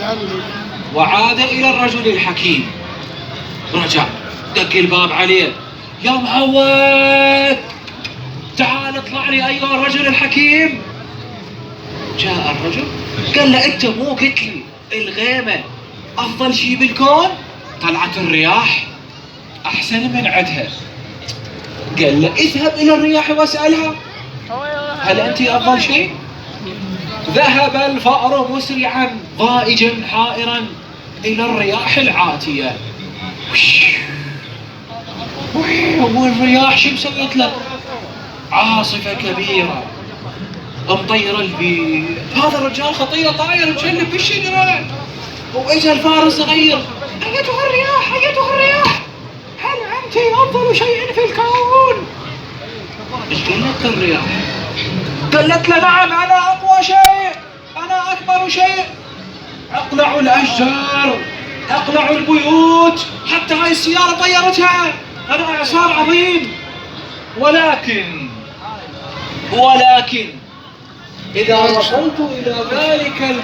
علي وعاد إلى الرجل الحكيم. رجع دق الباب عليه: يا معود تعال اطلع لي أيها الرجل الحكيم. جاء الرجل قال له: أنت مو قلت لي الغيمة أفضل شيء بالكون؟ طلعت الرياح أحسن من عدها. قال له: اذهب إلى الرياح واسألها هل أنت أفضل شيء؟ ذهب الفأر مسرعا ضائجا حائرا إلى الرياح العاتية. والرياح شو مسويت له؟ عاصفة كبيرة مطير البيت. هذا الرجال خطية طاير مشلب بالشجرة. وإجا الفار الصغير: أيتها الرياح أيتها الرياح هل أنت أفضل شيء في الكون؟ إيش قالت الرياح؟ قالت له: نعم أنا أقوى شيء أنا أكبر شيء. أقلعوا الأشجار أقلعوا البيوت حتى هاي السيارة طيرتها. أنا إعصار عظيم. ولكن إذا وصلت إلى ذلك الجبل